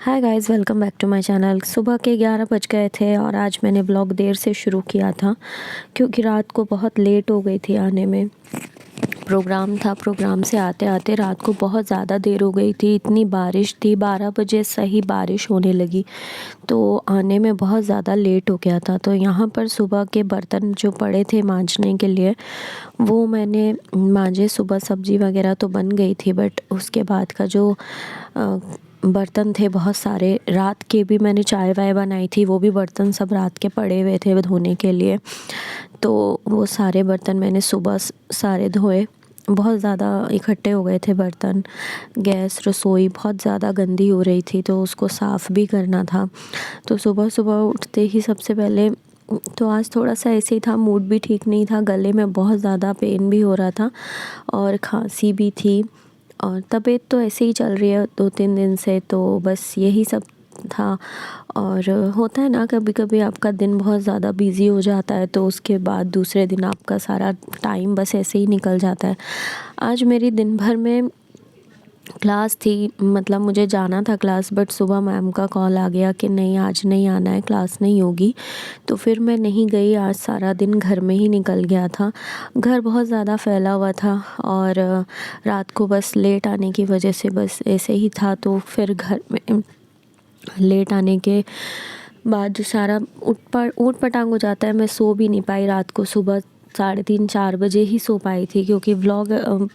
Hi guys, welcome back to my channel. सुबह के 11 बज गए थे और आज मैंने ब्लॉग देर से शुरू किया था क्योंकि रात को बहुत लेट हो गई थी आने में। प्रोग्राम से आते आते रात को बहुत ज़्यादा देर हो गई थी। इतनी बारिश थी, 12 बजे सही बारिश होने लगी तो आने में बहुत ज़्यादा लेट हो गया था। तो यहाँ पर सुबह के बर्तन जो पड़े थे मांजने के लिए वो मैंने मांजे। सुबह सब्ज़ी वगैरह तो बन गई थी, बट उसके बाद का जो बर्तन थे बहुत सारे, रात के भी मैंने चाय वाय बनाई थी, वो भी बर्तन सब रात के पड़े हुए थे धोने के लिए। तो वो सारे बर्तन मैंने सुबह सारे धोए। बहुत ज़्यादा इकट्ठे हो गए थे बर्तन। गैस रसोई बहुत ज़्यादा गंदी हो रही थी तो उसको साफ़ भी करना था। तो सुबह सुबह उठते ही सबसे पहले तो आज थोड़ा सा ऐसे ही था, मूड भी ठीक नहीं था, गले में बहुत ज़्यादा पेन भी हो रहा था और खांसी भी थी और तबीयत तो ऐसे ही चल रही है 2-3 दिन से। तो बस यही सब था। और होता है ना, कभी कभी आपका दिन बहुत ज़्यादा बिज़ी हो जाता है तो उसके बाद दूसरे दिन आपका सारा टाइम बस ऐसे ही निकल जाता है। आज मेरी दिन भर में क्लास थी, मतलब मुझे जाना था क्लास, बट सुबह मैम का कॉल आ गया कि नहीं आज नहीं आना है, क्लास नहीं होगी। तो फिर मैं नहीं गई। आज सारा दिन घर में ही निकल गया था। घर बहुत ज़्यादा फैला हुआ था और रात को बस लेट आने की वजह से बस ऐसे ही था। तो फिर घर में लेट आने के बाद जो सारा ऊट पटांग हो जाता है, मैं सो भी नहीं पाई रात को। सुबह 3:30-4 बजे ही सो पाई थी क्योंकि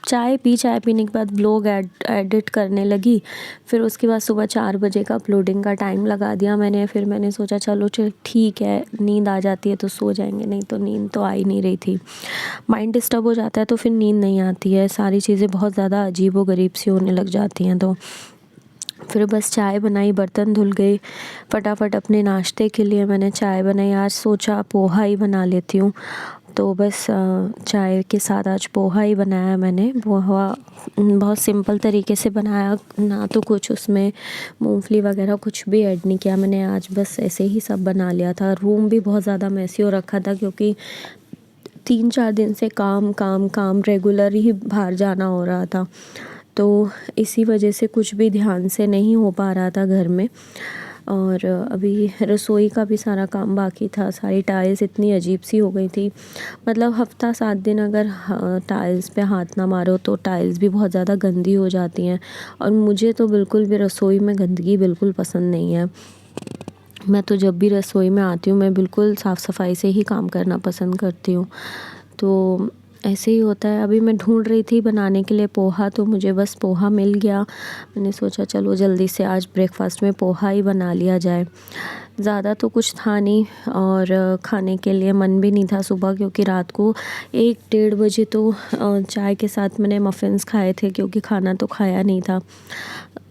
चाय पीने के बाद व्लॉग एडिट करने लगी। फिर उसके बाद सुबह 4 बजे का अपलोडिंग का टाइम लगा दिया मैंने। फिर मैंने सोचा चलो ठीक है, नींद आ जाती है तो सो जाएंगे, नहीं तो नींद तो आ ही नहीं रही थी। माइंड डिस्टर्ब हो जाता है तो फिर नींद नहीं आती है, सारी चीज़ें बहुत ज़्यादा अजीब व गरीब सी होने लग जाती हैं। तो फिर बस चाय बनाई, बर्तन धुल गए। फटाफट अपने नाश्ते के लिए मैंने चाय बनाई। आज सोचा पोहा ही बना लेती हूँ, तो बस चाय के साथ आज पोहा ही बनाया मैंने। पोहा बहुत सिंपल तरीके से बनाया, ना तो कुछ उसमें मूंगफली वगैरह कुछ भी ऐड नहीं किया मैंने। आज बस ऐसे ही सब बना लिया था। रूम भी बहुत ज़्यादा मैसी हो रखा था क्योंकि 3-4 दिन से काम काम काम रेगुलर ही बाहर जाना हो रहा था, तो इसी वजह से कुछ भी ध्यान से नहीं हो पा रहा था घर में। और अभी रसोई का भी सारा काम बाकी था। सारी टाइल्स इतनी अजीब सी हो गई थी, मतलब हफ्ता 7 दिन अगर टाइल्स पे हाथ ना मारो तो टाइल्स भी बहुत ज़्यादा गंदी हो जाती हैं। और मुझे तो बिल्कुल भी रसोई में गंदगी बिल्कुल पसंद नहीं है। मैं तो जब भी रसोई में आती हूँ मैं बिल्कुल साफ़ सफाई से ही काम करना पसंद करती हूँ। तो ऐसे ही होता है। अभी मैं ढूंढ रही थी बनाने के लिए पोहा, तो मुझे बस पोहा मिल गया। मैंने सोचा चलो जल्दी से आज ब्रेकफास्ट में पोहा ही बना लिया जाए। ज़्यादा तो कुछ था नहीं और खाने के लिए मन भी नहीं था सुबह, क्योंकि रात को 1-1:30 बजे तो चाय के साथ मैंने मफ़िन्स खाए थे क्योंकि खाना तो खाया नहीं था।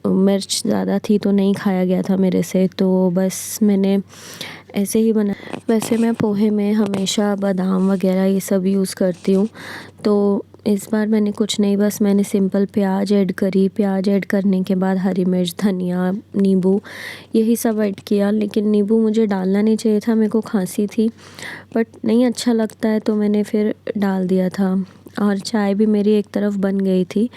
मिर्च ज़्यादा थी तो नहीं खाया गया था मेरे से, तो बस मैंने ऐसे ही बना। वैसे मैं पोहे में हमेशा बादाम वगैरह ये सब यूज़ करती हूँ, तो इस बार मैंने कुछ नहीं, बस मैंने सिंपल प्याज ऐड करी। प्याज ऐड करने के बाद हरी मिर्च, धनिया, नींबू यही सब ऐड किया। लेकिन नींबू मुझे डालना नहीं चाहिए था, मेरे को खांसी थी, बट नहीं अच्छा लगता है तो मैंने फिर डाल दिया था। और चाय भी मेरी एक तरफ बन गई थी।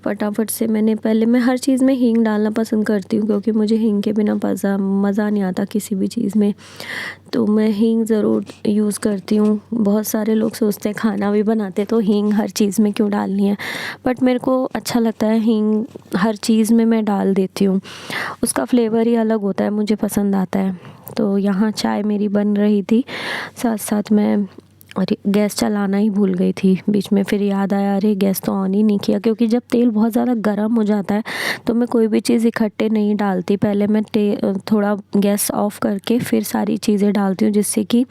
फटाफट से मैं हर चीज़ में हींग डालना पसंद करती हूँ क्योंकि मुझे हींग के बिना मज़ा नहीं आता किसी भी चीज़ में, तो मैं हींग ज़रूर यूज़ करती हूँ। बहुत सारे लोग सोचते हैं खाना भी बनाते तो हींग हर चीज़ में क्यों डालनी है, बट मेरे को अच्छा लगता है, हींग हर चीज़ में मैं डाल देती हूँ। उसका फ्लेवर ही अलग होता है, मुझे पसंद आता है। तो यहाँ चाय मेरी बन रही थी, साथ साथ मैं अरे गैस चलाना ही भूल गई थी बीच में। फिर याद आया अरे गैस तो ऑन ही नहीं किया, क्योंकि जब तेल बहुत ज़्यादा गर्म हो जाता है तो मैं कोई भी चीज़ इकट्ठे नहीं डालती। पहले मैं थोड़ा गैस ऑफ करके फिर सारी चीज़ें डालती हूँ, जिससे कि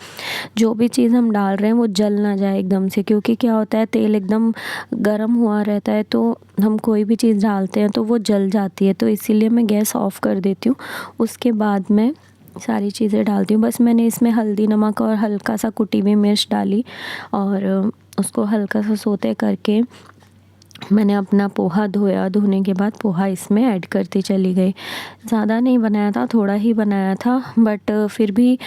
जो भी चीज़ हम डाल रहे हैं वो जल ना जाए एकदम से। क्योंकि क्या होता है, तेल एकदम गर्म हुआ रहता है तो हम कोई भी चीज़ डालते हैं तो वो जल जाती है, तो इसीलिए मैं गैस ऑफ़ कर देती हूँ। उसके बाद मैं सारी चीज़ें डालती हूँ। बस मैंने इसमें हल्दी, नमक और हल्का सा कुटी हुई मिर्च डाली और उसको हल्का सा सोते करके मैंने अपना पोहा धोया। धोने के बाद पोहा इसमें ऐड करती चली गई। ज़्यादा नहीं बनाया था, थोड़ा ही बनाया था, बट फिर भी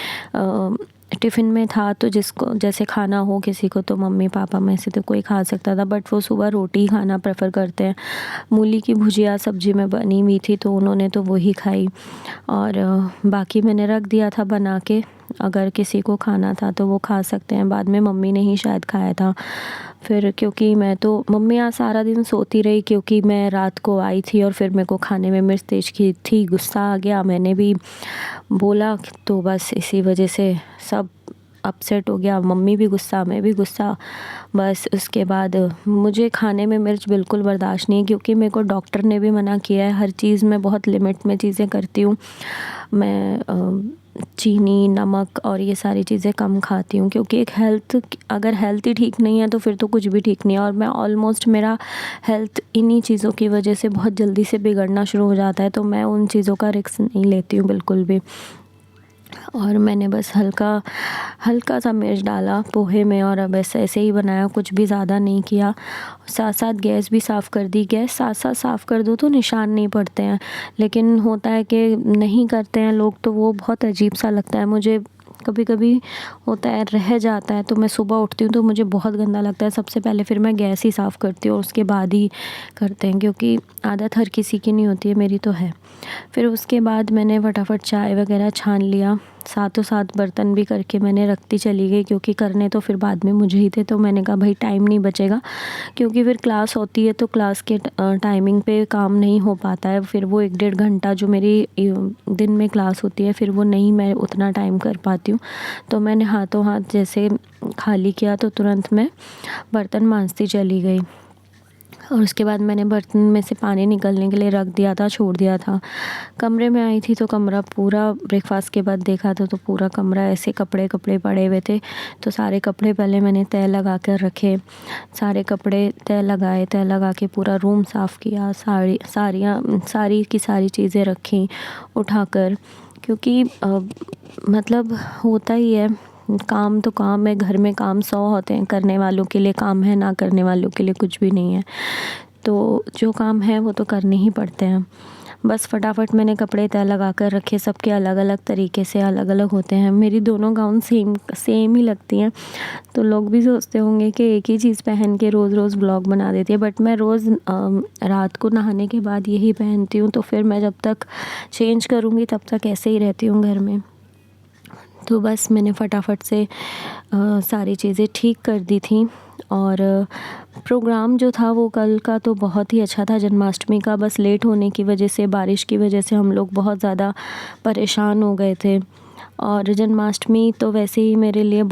टिफ़िन में था तो जिसको जैसे खाना हो किसी को तो मम्मी पापा में से तो कोई खा सकता था, बट वो सुबह रोटी ही खाना प्रेफर करते हैं। मूली की भुजिया सब्ज़ी में बनी हुई थी तो उन्होंने तो वही खाई, और बाकी मैंने रख दिया था बना के, अगर किसी को खाना था तो वो खा सकते हैं। बाद में मम्मी ने ही शायद खाया था। फिर क्योंकि मम्मी आज सारा दिन सोती रही, क्योंकि मैं रात को आई थी और फिर मेरे को खाने में मिर्च तेज़ की थी, गुस्सा आ गया, मैंने भी बोला, तो बस इसी वजह से सब अपसेट हो गया। मम्मी भी गुस्सा, मैं भी गुस्सा। बस उसके बाद मुझे खाने में मिर्च बिल्कुल बर्दाश्त नहीं है, क्योंकि मेरे को डॉक्टर ने भी मना किया है, हर चीज़ में बहुत लिमिट में चीज़ें करती हूँ मैं। चीनी, नमक और ये सारी चीज़ें कम खाती हूँ, क्योंकि अगर हेल्थ ही ठीक नहीं है तो फिर तो कुछ भी ठीक नहीं है। और मैं ऑलमोस्ट मेरा हेल्थ इन्हीं चीज़ों की वजह से बहुत जल्दी से बिगड़ना शुरू हो जाता है, तो मैं उन चीज़ों का रिस्क नहीं लेती हूँ बिल्कुल भी। और मैंने बस हल्का सा मिर्च डाला पोहे में, और अब ऐसे ही बनाया, कुछ भी ज़्यादा नहीं किया। साथ साथ गैस भी साफ़ कर दी। गैस साथ साथ साफ़ कर दो तो निशान नहीं पड़ते हैं, लेकिन होता है कि नहीं करते हैं लोग, तो वो बहुत अजीब सा लगता है मुझे। कभी कभी होता है रह जाता है, तो मैं सुबह उठती हूँ तो मुझे बहुत गंदा लगता है। सबसे पहले फिर मैं गैस ही साफ़ करती हूँ और उसके बाद ही करते हैं, क्योंकि आदत हर किसी की नहीं होती है, मेरी तो है। फिर उसके बाद मैंने फटाफट चाय वगैरह छान लिया, साथों साथ बर्तन भी करके मैंने रखती चली गई, क्योंकि करने तो फिर बाद में मुझे ही थे। तो मैंने कहा भाई टाइम नहीं बचेगा, क्योंकि फिर क्लास होती है तो क्लास के टाइमिंग पे काम नहीं हो पाता है। फिर वो 1-1.5 घंटा जो मेरी दिन में क्लास होती है, फिर वो नहीं मैं उतना टाइम कर पाती हूँ। तो मैंने हाथों हाथ जैसे खाली किया तो तुरंत मैं बर्तन मांजती चली गई। और उसके बाद मैंने बर्तन में से पानी निकलने के लिए रख दिया था, छोड़ दिया था। कमरे में आई थी तो कमरा पूरा, ब्रेकफास्ट के बाद देखा था तो पूरा कमरा ऐसे कपड़े कपड़े पड़े हुए थे। तो सारे कपड़े पहले मैंने तह लगा कर रखे, सारे कपड़े तह लगा के पूरा रूम साफ़ किया, सारी की सारी चीज़ें रखी उठाकर, क्योंकि मतलब होता ही है, काम तो काम है, घर में काम 100 होते हैं, करने वालों के लिए काम है, ना करने वालों के लिए कुछ भी नहीं है। तो जो काम है वो तो करने ही पड़ते हैं। बस फटाफट मैंने कपड़े तह लगा कर रखे, सबके अलग अलग तरीके से अलग अलग होते हैं। मेरी दोनों गाउन सेम ही लगती हैं, तो लोग भी सोचते होंगे कि एक ही चीज़ पहन के रोज़ रोज़ ब्लॉग बना देती है, बट मैं रोज़ रात को नहाने के बाद यही पहनती हूँ। तो फिर मैं जब तक चेंज करूँगी तब तक ऐसे ही रहती हूँ घर में। तो बस मैंने फटाफट से सारी चीज़ें ठीक कर दी थी। और प्रोग्राम जो था वो कल का तो बहुत ही अच्छा था, जन्माष्टमी का। बस लेट होने की वजह से, बारिश की वजह से हम लोग बहुत ज़्यादा परेशान हो गए थे। और जन्माष्टमी तो वैसे ही मेरे लिए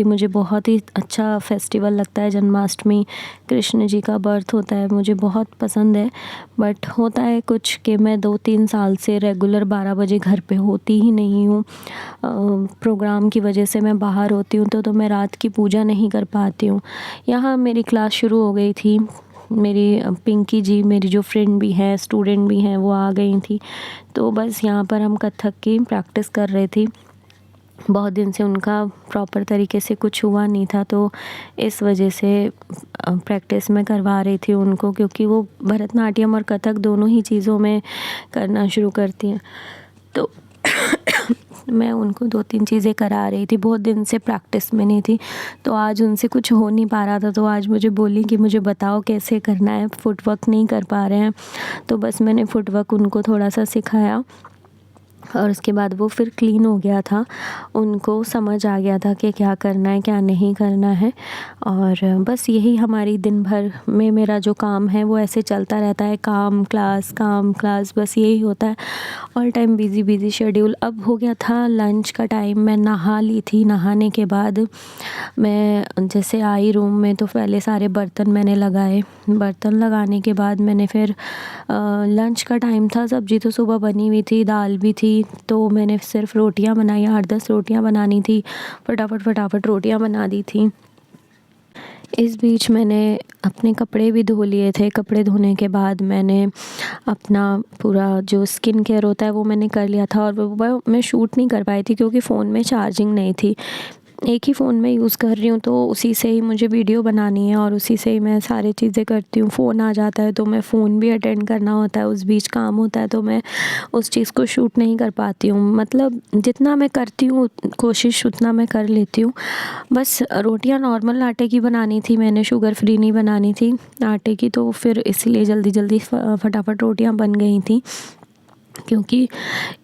मुझे बहुत ही अच्छा फेस्टिवल लगता है जन्माष्टमी। कृष्ण जी का बर्थ होता है, मुझे बहुत पसंद है। बट होता है कुछ कि मैं 2-3 साल से रेगुलर 12 बजे घर पे होती ही नहीं हूँ। प्रोग्राम की वजह से मैं बाहर होती हूँ तो मैं रात की पूजा नहीं कर पाती हूँ। यहाँ मेरी क्लास शुरू हो गई थी, मेरी पिंकी जी, मेरी जो फ्रेंड भी हैं, स्टूडेंट भी हैं, वो आ गई थी। तो बस यहाँ पर हम कथक की प्रैक्टिस कर रहे थे। बहुत दिन से उनका प्रॉपर तरीके से कुछ हुआ नहीं था, तो इस वजह से प्रैक्टिस मैं करवा रही थी उनको, क्योंकि वो भरतनाट्यम और कथक दोनों ही चीज़ों में करना शुरू करती हैं। तो मैं उनको 2-3 चीज़ें करा रही थी, बहुत दिन से प्रैक्टिस में नहीं थी। तो आज उनसे कुछ हो नहीं पा रहा था, तो आज मुझे बोली कि मुझे बताओ कैसे करना है, फुटवर्क नहीं कर पा रहे हैं। तो बस मैंने फुटवर्क उनको थोड़ा सा सिखाया, और उसके बाद वो फिर क्लीन हो गया था। उनको समझ आ गया था कि क्या करना है, क्या नहीं करना है। और बस यही हमारी दिन भर में मेरा जो काम है वो ऐसे चलता रहता है, काम क्लास, बस यही होता है। All time busy schedule. अब हो गया था लंच का टाइम, मैं नहा ली थी। नहाने के बाद मैं जैसे आई रूम में तो पहले सारे बर्तन मैंने लगाए। बर्तन लगाने के बाद मैंने फिर लंच का टाइम था, सब्ज़ी तो सुबह बनी हुई थी, दाल भी थी, तो मैंने सिर्फ रोटियां बनाई। 8-10 रोटियां बनानी थी, फटाफट रोटियां बना दी थी। इस बीच मैंने अपने कपड़े भी धो लिए थे। कपड़े धोने के बाद मैंने अपना पूरा जो स्किन केयर होता है वो मैंने कर लिया था। और वो मैं शूट नहीं कर पाई थी क्योंकि फ़ोन में चार्जिंग नहीं थी। एक ही फ़ोन में यूज़ कर रही हूँ, तो उसी से ही मुझे वीडियो बनानी है और उसी से ही मैं सारी चीज़ें करती हूँ। फ़ोन आ जाता है तो मैं फ़ोन भी अटेंड करना होता है, उस बीच काम होता है तो मैं उस चीज़ को शूट नहीं कर पाती हूँ। मतलब जितना मैं करती हूँ कोशिश उतना मैं कर लेती हूँ। बस रोटियाँ नॉर्मल आटे की बनानी थी मैंने, शुगर फ्री नहीं बनानी थी आटे की, तो फिर इसलिए जल्दी फटाफट रोटियाँ बन गई थी। क्योंकि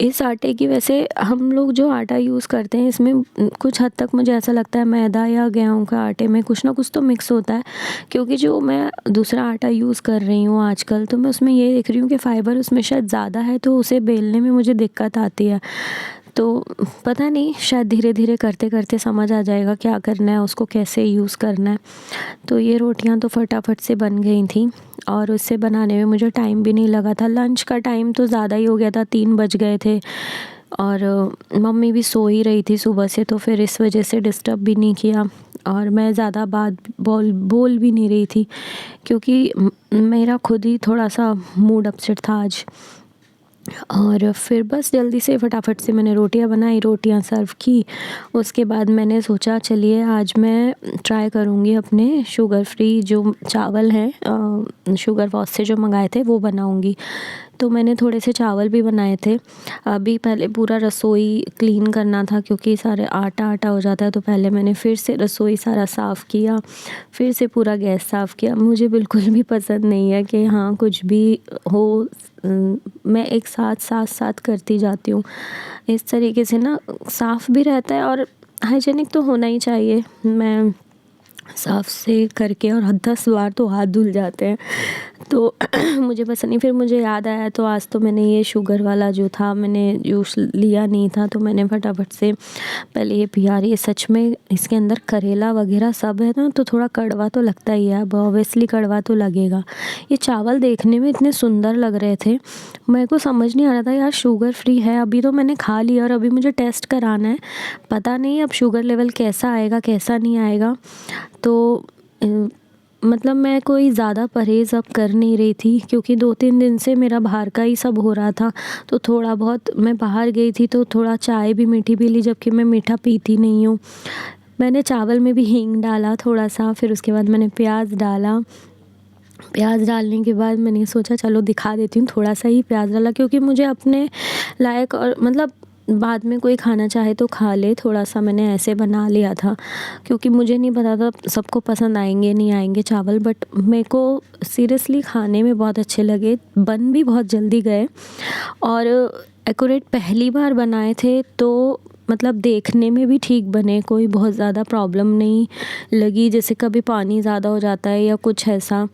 इस आटे की, वैसे हम लोग जो आटा यूज़ करते हैं इसमें कुछ हद तक मुझे ऐसा लगता है मैदा या गेहूं का आटे में कुछ ना कुछ तो मिक्स होता है। क्योंकि जो मैं दूसरा आटा यूज़ कर रही हूँ आजकल, तो मैं उसमें ये देख रही हूँ कि फ़ाइबर उसमें शायद ज़्यादा है, तो उसे बेलने में मुझे दिक्कत आती है। तो पता नहीं, शायद धीरे धीरे करते करते समझ आ जाएगा क्या करना है, उसको कैसे यूज़ करना है। तो ये रोटियां तो फटाफट से बन गई थी और उससे बनाने में मुझे टाइम भी नहीं लगा था। लंच का टाइम तो ज़्यादा ही हो गया था, 3 बज गए थे और मम्मी भी सो ही रही थी सुबह से, तो फिर इस वजह से डिस्टर्ब भी नहीं किया और मैं ज़्यादा बात बोल भी नहीं रही थी, क्योंकि मेरा खुद ही थोड़ा सा मूड अपसेट था आज। और फिर बस जल्दी से फटाफट से मैंने रोटियां बनाई, रोटियां सर्व की। उसके बाद मैंने सोचा चलिए आज मैं ट्राई करूँगी अपने शुगर फ्री जो चावल हैं शुगर वॉश से जो मंगाए थे वो बनाऊँगी। तो मैंने थोड़े से चावल भी बनाए थे। अभी पहले पूरा रसोई क्लीन करना था क्योंकि सारे आटा हो जाता है, तो पहले मैंने फिर से रसोई सारा साफ़ किया, फिर से पूरा गैस साफ़ किया। मुझे बिल्कुल भी पसंद नहीं है कि हाँ कुछ भी हो मैं एक साथ करती जाती हूँ। इस तरीके से ना साफ़ भी रहता है और हाइजीनिक तो होना ही चाहिए। मैं साफ़ से करके और 10 बार तो हाथ धुल जाते हैं, तो मुझे पसंद नहीं। फिर मुझे याद आया तो आज तो मैंने ये शुगर वाला जो था मैंने जूस लिया नहीं था, तो मैंने फटाफट से पहले ये पिया। रही है सच में, इसके अंदर करेला वगैरह सब है ना, तो थोड़ा कड़वा तो लगता ही है, अब ऑब्वियसली कड़वा तो लगेगा। ये चावल देखने में इतने सुंदर लग रहे थे, मेरे को समझ नहीं आ रहा था यार शुगर फ्री है। अभी तो मैंने खा लिया और अभी मुझे टेस्ट कराना है, पता नहीं अब शुगर लेवल कैसा आएगा कैसा नहीं आएगा। तो मतलब मैं कोई ज़्यादा परहेज़ अब कर नहीं रही थी, क्योंकि 2-3 दिन से मेरा बाहर का ही सब हो रहा था। तो थोड़ा बहुत मैं बाहर गई थी तो थोड़ा चाय भी मीठी पी ली, जबकि मैं मीठा पीती नहीं हूँ। मैंने चावल में भी हींग डाला थोड़ा सा, फिर उसके बाद मैंने प्याज डाला। प्याज डालने के बाद मैंने सोचा चलो दिखा देती हूँ, थोड़ा सा ही प्याज डाला क्योंकि मुझे अपने लायक, और मतलब बाद में कोई खाना चाहे तो खा ले, थोड़ा सा मैंने ऐसे बना लिया था क्योंकि मुझे नहीं पता था सबको पसंद आएंगे नहीं आएंगे चावल। बट मेरे को सीरियसली खाने में बहुत अच्छे लगे, बन भी बहुत जल्दी गए और एक्यूरेट पहली बार बनाए थे, तो मतलब देखने में भी ठीक बने, कोई बहुत ज़्यादा प्रॉब्लम नहीं लगी जैसे कभी पानी ज़्यादा हो जाता है या कुछ ऐसा।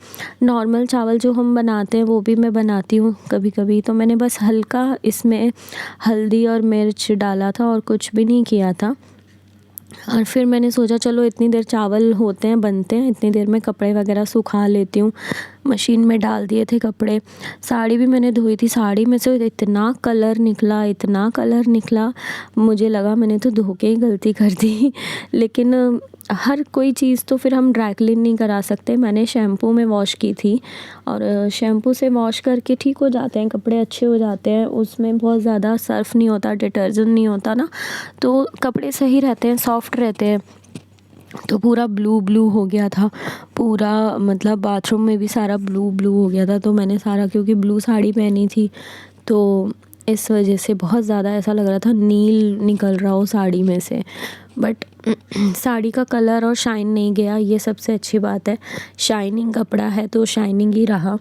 नॉर्मल चावल जो हम बनाते हैं वो भी मैं बनाती हूँ कभी कभी, तो मैंने बस हल्का इसमें हल्दी और मिर्च डाला था और कुछ भी नहीं किया था। और फिर मैंने सोचा चलो इतनी देर चावल होते हैं बनते हैं, इतनी देर में कपड़े वगैरह सुखा लेती हूँ। मशीन में डाल दिए थे कपड़े, साड़ी भी मैंने धोई थी। साड़ी में से इतना कलर निकला, इतना कलर निकला, मुझे लगा मैंने तो धो के ही गलती कर दी। लेकिन हर कोई चीज़ तो फिर हम ड्राई क्लीन नहीं करा सकते। मैंने शैम्पू में वॉश की थी और शैम्पू से वॉश करके ठीक हो जाते हैं कपड़े, अच्छे हो जाते हैं। उसमें बहुत ज़्यादा सर्फ़ नहीं होता, डिटर्जेंट नहीं होता ना, तो कपड़े सही रहते हैं, सॉफ्ट रहते हैं। तो पूरा ब्लू हो गया था पूरा, मतलब बाथरूम में भी सारा ब्लू हो गया था। तो मैंने सारा, क्योंकि ब्लू साड़ी पहनी थी तो इस वजह से बहुत ज़्यादा ऐसा लग रहा था नील निकल रहा हो साड़ी में से। बट साड़ी का कलर और शाइन नहीं गया, ये सबसे अच्छी बात है। शाइनिंग कपड़ा है तो शाइनिंग ही रहा।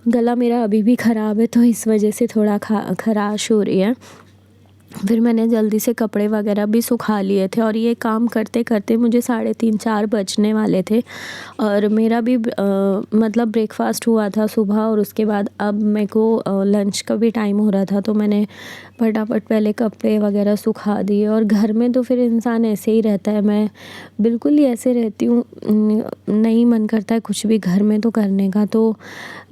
गला मेरा अभी भी ख़राब है तो इस वजह से थोड़ा खराश हो रही है। फिर मैंने जल्दी से कपड़े वगैरह भी सुखा लिए थे और ये काम करते करते मुझे 3:30-4 बजने वाले थे। और मेरा भी मतलब ब्रेकफ़ास्ट हुआ था सुबह और उसके बाद अब मेरे को लंच का भी टाइम हो रहा था, तो मैंने फटाफट पहले कपड़े वगैरह सुखा दिए। और घर में तो फिर इंसान ऐसे ही रहता है, मैं बिल्कुल ही ऐसे रहती हूँ, नहीं मन करता है कुछ भी घर में तो करने का। तो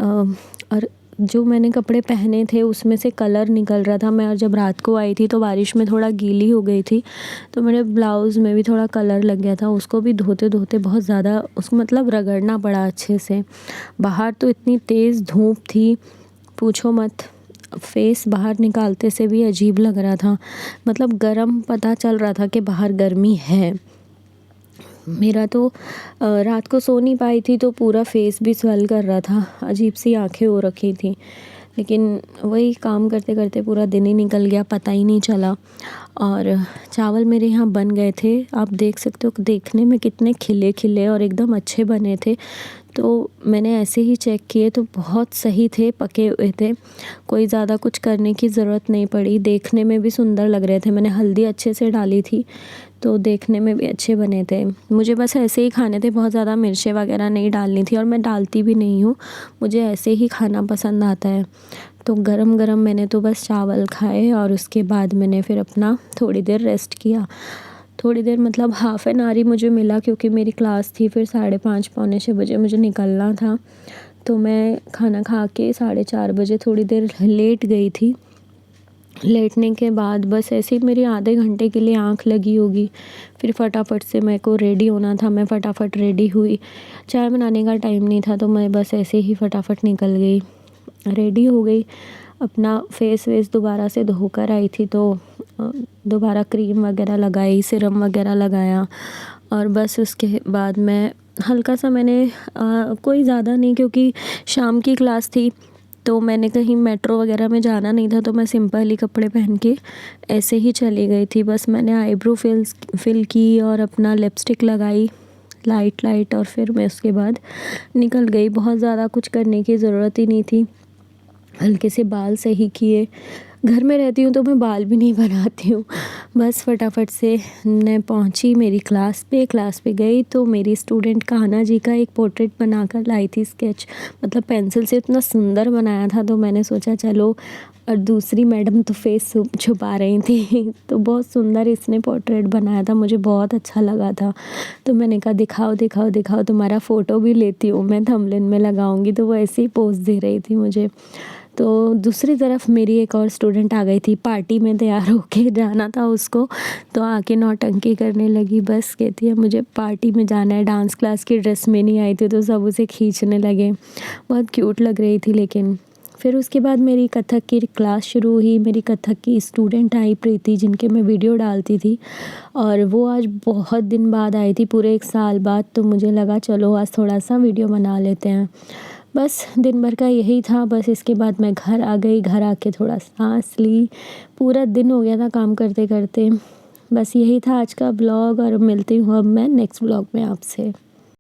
और जो मैंने कपड़े पहने थे उसमें से कलर निकल रहा था। मैं और जब रात को आई थी तो बारिश में थोड़ा गीली हो गई थी, तो मेरे ब्लाउज़ में भी थोड़ा कलर लग गया था। उसको भी धोते धोते बहुत ज़्यादा उसको मतलब रगड़ना पड़ा अच्छे से। बाहर तो इतनी तेज़ धूप थी पूछो मत। फेस बाहर निकालते से भी अजीब लग रहा था, मतलब गर्म पता चल रहा था कि बाहर गर्मी है। मेरा तो रात को सो नहीं पाई थी तो पूरा फेस भी स्वेल कर रहा था, अजीब सी आँखें हो रखी थी। लेकिन वही काम करते करते पूरा दिन ही निकल गया, पता ही नहीं चला। और चावल मेरे यहाँ बन गए थे, आप देख सकते हो देखने में कितने खिले खिले और एकदम अच्छे बने थे। तो मैंने ऐसे ही चेक किए तो बहुत सही थे, पके हुए थे, कोई ज़्यादा कुछ करने की ज़रूरत नहीं पड़ी, देखने में भी सुंदर लग रहे थे। मैंने हल्दी अच्छे से डाली थी तो देखने में भी अच्छे बने थे। मुझे बस ऐसे ही खाने थे, बहुत ज़्यादा मिर्चें वगैरह नहीं डालनी थी और मैं डालती भी नहीं हूँ, मुझे ऐसे ही खाना पसंद आता है। तो गरम गरम मैंने तो बस चावल खाए और उसके बाद मैंने फिर अपना थोड़ी देर रेस्ट किया। थोड़ी देर मतलब हाफ़ एन आवर ही मुझे मिला क्योंकि मेरी क्लास थी, फिर 5:30 पौने 6 बजे मुझे निकलना था। तो मैं खाना खा के 4:30 बजे थोड़ी देर लेट गई थी। लेटने के बाद बस ऐसे ही मेरी आधे घंटे के लिए आँख लगी होगी। फिर फटाफट से मेरे को रेडी होना था, मैं फटाफट रेडी हुई। चाय बनाने का टाइम नहीं था तो मैं बस ऐसे ही फटाफट निकल गई, रेडी हो गई। अपना फेस वेस दोबारा से धोकर आई थी तो दोबारा क्रीम वगैरह लगाई, सीरम वगैरह लगाया और बस उसके बाद मैं हल्का सा मैंने कोई ज़्यादा नहीं क्योंकि शाम की क्लास थी तो मैंने कहीं मेट्रो वगैरह में जाना नहीं था तो मैं सिंपल ही कपड़े पहन के ऐसे ही चली गई थी। बस मैंने आईब्रो फिल की और अपना लिपस्टिक लगाई लाइट और फिर मैं उसके बाद निकल गई। बहुत ज़्यादा कुछ करने की ज़रूरत ही नहीं थी, हल्के से बाल सही किए। घर में रहती हूँ तो मैं बाल भी नहीं बनाती हूँ। बस फटाफट से मैं पहुँची मेरी क्लास पे गई तो मेरी स्टूडेंट कान्हा जी का एक पोर्ट्रेट बनाकर लाई थी, स्केच मतलब पेंसिल से इतना सुंदर बनाया था। तो मैंने सोचा चलो, और दूसरी मैडम तो फेस छुपा रही थी तो बहुत सुंदर इसने पोर्ट्रेट बनाया था, मुझे बहुत अच्छा लगा था। तो मैंने कहा दिखाओ तुम्हारा फ़ोटो भी लेती हूँ, मैं थंबनेल में लगाऊंगी। तो वो ऐसे ही पोज दे रही थी मुझे। तो दूसरी तरफ मेरी एक और स्टूडेंट आ गई थी, पार्टी में तैयार होके जाना था उसको, तो आके नौटंकी करने लगी। बस कहती है मुझे पार्टी में जाना है, डांस क्लास की ड्रेस में नहीं आई थी तो सब उसे खींचने लगे। बहुत क्यूट लग रही थी। लेकिन फिर उसके बाद मेरी कथक की क्लास शुरू हुई। मेरी कथक की स्टूडेंट आई प्रीति, जिनके मैं वीडियो डालती थी, और वो आज बहुत दिन बाद आई थी, पूरे 1 साल बाद। तो मुझे लगा चलो आज थोड़ा सा वीडियो बना लेते हैं। बस दिन भर का यही था। बस इसके बाद मैं घर आ गई, घर आके थोड़ा सांस ली। पूरा दिन हो गया था काम करते करते। बस यही था आज का ब्लॉग और मिलती हूँ अब मैं नेक्स्ट ब्लॉग में आपसे।